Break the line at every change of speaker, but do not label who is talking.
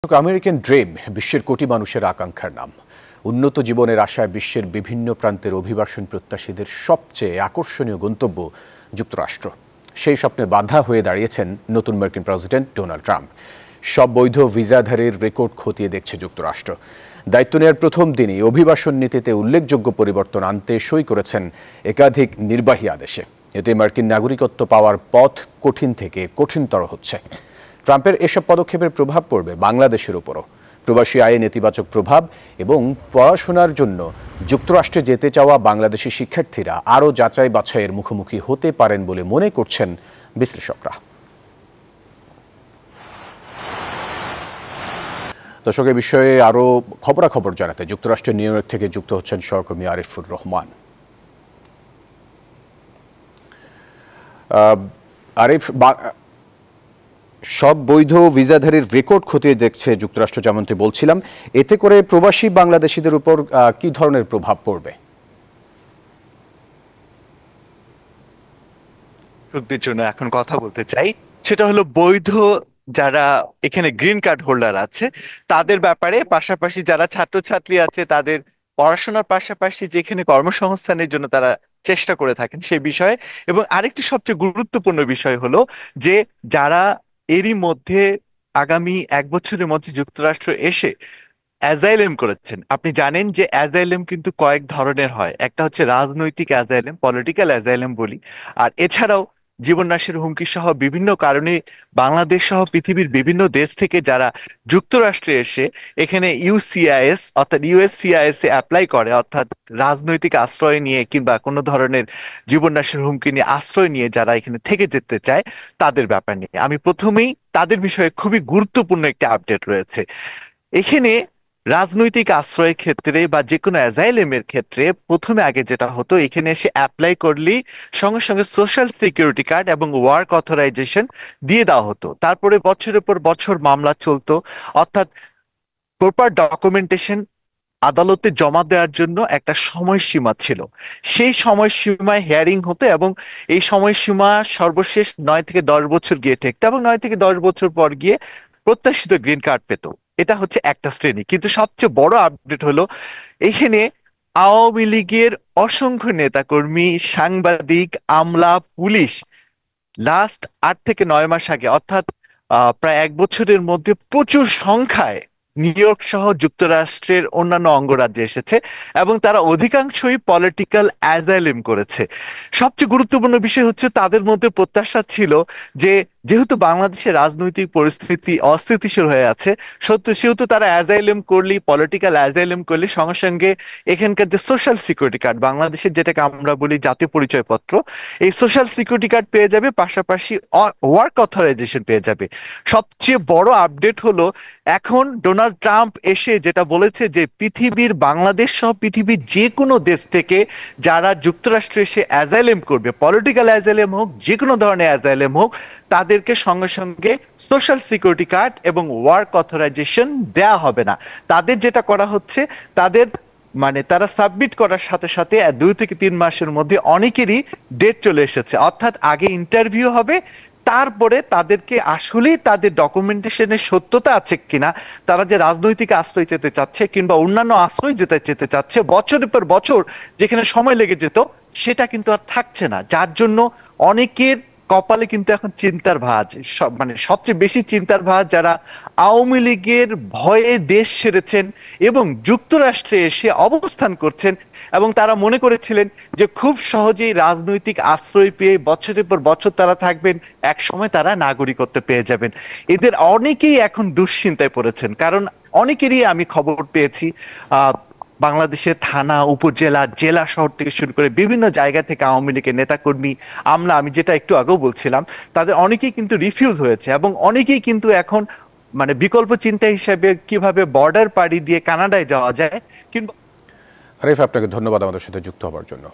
American dream বিশ্বের কোটি মানুষের আকাঙ্ক্ষার নাম। উন্নত জীবনের আশায় বিশ্বের বিভিন্ন প্রান্তের অভিবাসন প্রত্যাশীদের সবচেয়ে আকর্ষণীয় গন্তব্য যুক্তরাষ্ট্র। সেই স্বপ্নে বাধা হয়ে দাঁড়িয়েছেন নতুন মার্কিন প্রেসিডেন্ট ডোনাল্ড ট্রাম্প। সব বৈধ ভিসাধারীর রেকর্ড খতিয়ে দেখছে যুক্তরাষ্ট্র। দায়িত্ব নেওয়ার প্রথম দিনই অভিবাসন নীতিতে উল্লেখযোগ্য পরিবর্তন আনতে সই করেছেন একাধিক নির্বাহী আদেশে। এতে মার্কিন নাগরিকত্ব পাওয়ার পথ কঠিন থেকে কঠিনতর হচ্ছে। ট্রাম্পের এসব পদক্ষেপের প্রভাব পড়বে বাংলাদেশের উপরও। প্রবাসী আয়ে নেতিবাচক প্রভাব এবং পড়াশোনার জন্য যুক্তরাষ্ট্রে যেতে চাওয়া বাংলাদেশি শিক্ষার্থীরা আরও যাচাই বাছাইয়ের মুখোমুখি হতে পারেন বলে মনে করছেন বিশ্লেষকরা। দর্শক, এ বিষয়ে আরও খবরাখবর জানাতে যুক্তরাষ্ট্রের নিউ ইয়র্ক থেকে যুক্ত হচ্ছেন সহকর্মী আরিফুর রহমান। আরিফ, সব বৈধ ভিসাধারীর রেকর্ড খতিয়ে দেখছে যুক্তরাষ্ট্র, যেমনটি বলছিলাম। এতে করে প্রবাসী বাংলাদেশিদের উপর কি ধরনের প্রভাব পড়বে?
জন্য এখন কথা বলতে চাই, সেটা হলো বৈধ যারা এখানে গ্রিন কার্ড হোল্ডার আছে তাদের ব্যাপারে, পাশাপাশি যারা ছাত্রছাত্রী আছে তাদের পড়াশোনার পাশাপাশি যেখানে কর্মসংস্থানের জন্য তারা চেষ্টা করে থাকেন সেই বিষয়ে। এবং আরেকটি সবচেয়ে গুরুত্বপূর্ণ বিষয় হলো যে যারা এরই মধ্যে আগামী 1 বছরের মধ্যে যুক্তরাষ্ট্র এসে অ্যাজাইলেম করেছেন। আপনি জানেন যে অ্যাজাইলেম কিন্তু কয়েক ধরনের হয়, একটা হচ্ছে রাজনৈতিক অ্যাজাইলেম, পলিটিক্যাল অ্যাজাইলেম বলি, আর এছাড়াও জীবননাশের হুমকি সহ বিভিন্ন কারণে বাংলাদেশ সহ পৃথিবীর বিভিন্ন দেশ থেকে যারা যুক্তরাষ্ট্রে এসে এখানে ইউসিআইএস অর্থাৎ ইউএসসিআইএস এ অ্যাপ্লাই করে, অর্থাৎ রাজনৈতিক আশ্রয় নিয়ে কিংবা কোনো ধরনের জীবননাশের হুমকি নিয়ে আশ্রয় নিয়ে যারা এখানে থেকে যেতে চায় তাদের ব্যাপার নিয়ে আমি প্রথমেই তাদের বিষয়ে খুবই গুরুত্বপূর্ণ একটি আপডেট রয়েছে এখানে। রাজনৈতিক আশ্রয়ের ক্ষেত্রে বা যে কোনো অ্যাজাইলেমের ক্ষেত্রে প্রথমে আগে যেটা হতো, এখানে এসে অ্যাপ্লাই করলেই সঙ্গে সঙ্গে সোশ্যাল সিকিউরিটি কার্ড এবং ওয়ার্ক অথরাইজেশন দিয়ে দেওয়া হতো। তারপরে বছরের পর বছর মামলা চলতো, অর্থাৎ প্রপার ডকুমেন্টেশন আদালতে জমা দেওয়ার জন্য একটা সময়সীমা ছিল। সেই সময়সীমায় হিয়ারিং হতো এবং এই সময়সীমা সর্বশেষ 9 থেকে 10 বছর গিয়ে ঠেকতো এবং 9 থেকে 10 বছর পর গিয়ে প্রত্যাশিত গ্রিন কার্ড পেত। এটা হচ্ছে একটা শ্রেণী, কিন্তু সবচেয়ে বড় আপডেট হলো এখানে আওয়ামী লীগের অসংখ্য নেতাকর্মী, সাংবাদিক, আমলা, পুলিশ লাস্ট 8 থেকে 9 মাস আগে, অর্থাৎ প্রায় 1 বছরের মধ্যে প্রচুর সংখ্যায় নিউ ইয়র্ক সহ যুক্তরাষ্ট্রের অন্যান্য অঙ্গরাজ্যে এসেছে এবং তারা অধিকাংশই পলিটিক্যাল অ্যাজাইলেম করেছে। সবচেয়ে গুরুত্বপূর্ণ বিষয় হচ্ছে তাদের মধ্যে প্রত্যাশা ছিল যে যেহেতু বাংলাদেশের রাজনৈতিক পরিস্থিতি অস্থিতিশীল হয়ে আছে, সেহেতু তারা অ্যাজাইলেম করলে, পলিটিক্যাল অ্যাজাইলেম করলে সঙ্গে সঙ্গে এখানকার যে সোশ্যাল সিকিউরিটি কার্ড, বাংলাদেশের যেটাকে আমরা বলি জাতীয় পরিচয়পত্র, এই সোশ্যাল সিকিউরিটি কার্ড পেয়ে যাবে, পাশাপাশি ওয়ার্ক অথরাইজেশন পেয়ে যাবে। সবচেয়ে বড় আপডেট হলো এখন ডোনাল্ড ট্রাম্প এসে যেটা বলেছে যে পৃথিবীর, বাংলাদেশ সহ পৃথিবীর যে কোনো দেশ থেকে যারা যুক্তরাষ্ট্রে এসে অ্যাজাইলেম করবে, পলিটিক্যাল অ্যাজাইলেম হোক, যে কোনো ধরনের অ্যাজাইলেম হোক, তাদেরকে সঙ্গে সঙ্গে সোশ্যাল সিকিউরিটি কার্ড এবং ওয়ার্ক অথরাইজেশন দেয়া হবে না। তাদের যেটা করা হচ্ছে, তাদের তারা সাবমিট করার সাথে সাথে 2 থেকে 3 মাসের মধ্যে অনেকেরই ডেট চলে এসেছে, অর্থাৎ আগে ইন্টারভিউ হবে, তারপরে তাদেরকে আসলেই তাদের ডকুমেন্টেশনের সত্যতা আছে কিনা, তারা যে রাজনৈতিক আশ্রয় যেতে চাচ্ছে কিংবা অন্যান্য আশ্রয় যেতে চাচ্ছে বছরের পর বছর যেখানে সময় লেগে যেত, সেটা কিন্তু আর থাকছে না। যার জন্য অনেকের কপালে কিন্তু এখন চিন্তার ভাঁজ, সবচেয়ে বেশি চিন্তার ভাঁজ যারা আওয়ামী লীগের ভয়ে দেশ ছেড়েছেন এবং যুক্তরাষ্ট্রে এসে অবস্থান করছেন এবং তারা মনে করেছিলেন যে খুব সহজেই রাজনৈতিক আশ্রয় পেয়ে বছরের পর বছর তারা থাকবেন, এক সময় তারা নাগরিকত্ব পেয়ে যাবেন। এদের অনেকেই এখন দুশ্চিন্তায় পড়েছেন, কারণ অনেকেরই আমি খবর পেয়েছি বাংলাদেশের থানা, উপজেলা, জেলা শহর থেকে শুরু করে বিভিন্ন জায়গা থেকে আওয়ামী লীগের নেতাকর্মী, আমলা, আমি যেটা একটু আগেও বলছিলাম, তাদের অনেকেই কিন্তু রিফিউজ হয়েছে এবং অনেকেই কিন্তু এখন বিকল্প চিন্তা হিসেবে কিভাবে বর্ডার পাড়ি দিয়ে কানাডায় যাওয়া যায় কিংবা।
আরিফ, আপনাকে ধন্যবাদ আমাদের সাথে যুক্ত হওয়ার জন্য।